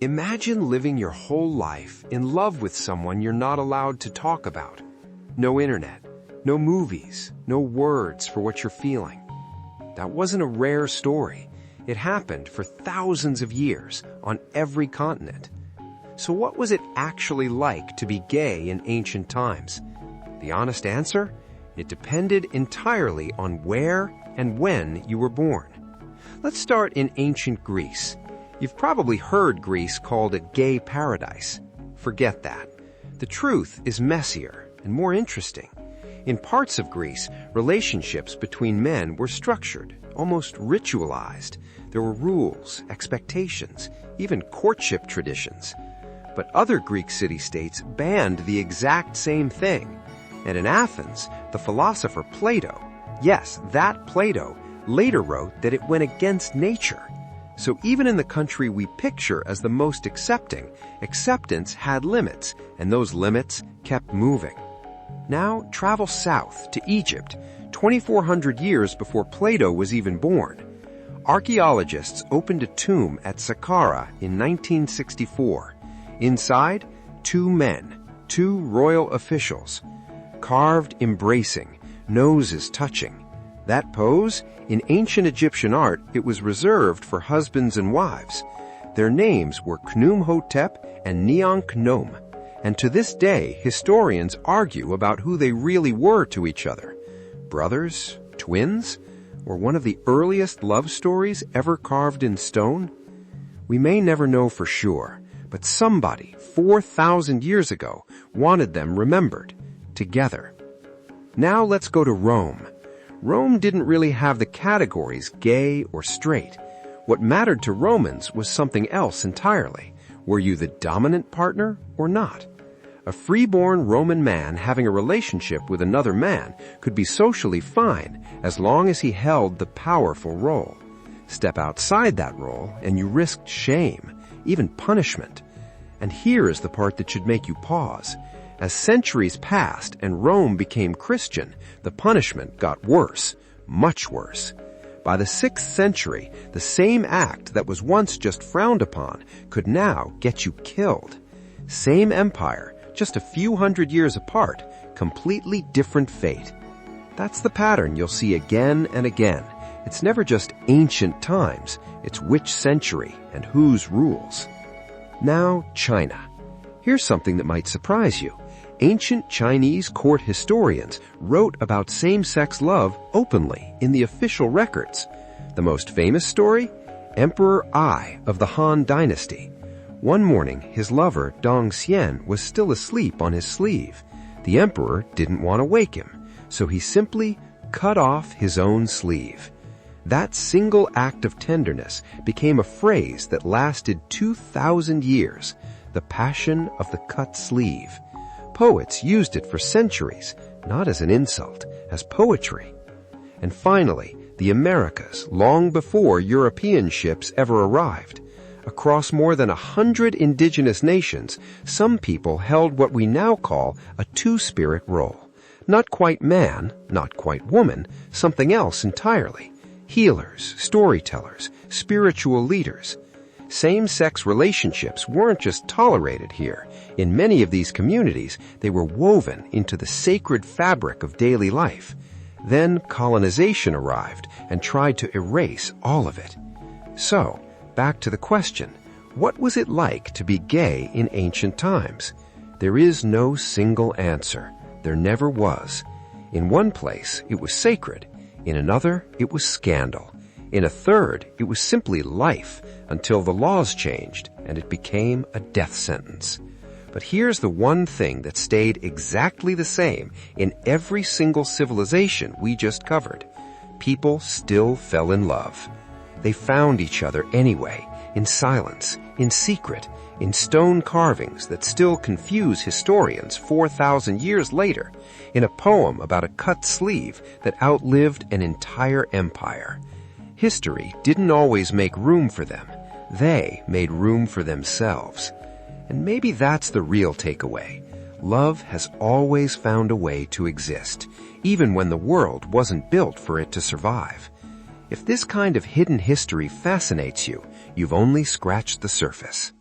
Imagine living your whole life in love with someone you're not allowed to talk about. No internet, no movies, no words for what you're feeling. That wasn't a rare story. It happened for thousands of years on every continent. So what was it actually like to be gay in ancient times? The honest answer? It depended entirely on where and when you were born. Let's start in ancient Greece. You've probably heard Greece called a gay paradise. Forget that. The truth is messier and more interesting. In parts of Greece, relationships between men were structured, almost ritualized. There were rules, expectations, even courtship traditions. But other Greek city-states banned the exact same thing. And in Athens, the philosopher Plato, yes, that Plato, later wrote that it went against nature. So even in the country we picture as the most accepting, acceptance had limits, and those limits kept moving. Now travel south to Egypt, 2,400 years before Plato was even born. Archaeologists opened a tomb at Saqqara in 1964. Inside, two men, two royal officials, carved embracing, noses touching. That pose? In ancient Egyptian art, it was reserved for husbands and wives. Their names were Khnum-hotep and Neankh-Nom, and to this day, historians argue about who they really were to each other. Brothers? Twins? Or one of the earliest love stories ever carved in stone? We may never know for sure, but somebody 4,000 years ago wanted them remembered, together. Now let's go to Rome. Rome didn't really have the categories gay or straight. What mattered to Romans was something else entirely. Were you the dominant partner or not? A freeborn Roman man having a relationship with another man could be socially fine as long as he held the powerful role. Step outside that role and you risked shame, even punishment. And here is the part that should make you pause. As centuries passed and Rome became Christian, the punishment got worse, much worse. By the 6th century, the same act that was once just frowned upon could now get you killed. Same empire, just a few hundred years apart, completely different fate. That's the pattern you'll see again and again. It's never just ancient times, it's which century and whose rules. Now, China. Here's something that might surprise you. Ancient Chinese court historians wrote about same-sex love openly in the official records. The most famous story? Emperor Ai of the Han Dynasty. One morning, his lover, Dong Xian, was still asleep on his sleeve. The emperor didn't want to wake him, so he simply cut off his own sleeve. That single act of tenderness became a phrase that lasted 2,000 years, the passion of the cut sleeve. Poets used it for centuries, not as an insult, as poetry. And finally, the Americas, long before European ships ever arrived. Across more than 100 indigenous nations, some people held what we now call a two-spirit role. Not quite man, not quite woman, something else entirely. Healers, storytellers, spiritual leaders. Same-sex relationships weren't just tolerated here. In many of these communities, they were woven into the sacred fabric of daily life. Then colonization arrived and tried to erase all of it. So, back to the question, what was it like to be gay in ancient times? There is no single answer. There never was. In one place, it was sacred. In another, it was scandal. In a third, it was simply life until the laws changed and it became a death sentence. But here's the one thing that stayed exactly the same in every single civilization we just covered. People still fell in love. They found each other anyway, in silence, in secret, in stone carvings that still confuse historians 4,000 years later, in a poem about a cut sleeve that outlived an entire empire. History didn't always make room for them. They made room for themselves. And maybe that's the real takeaway. Love has always found a way to exist, even when the world wasn't built for it to survive. If this kind of hidden history fascinates you, you've only scratched the surface.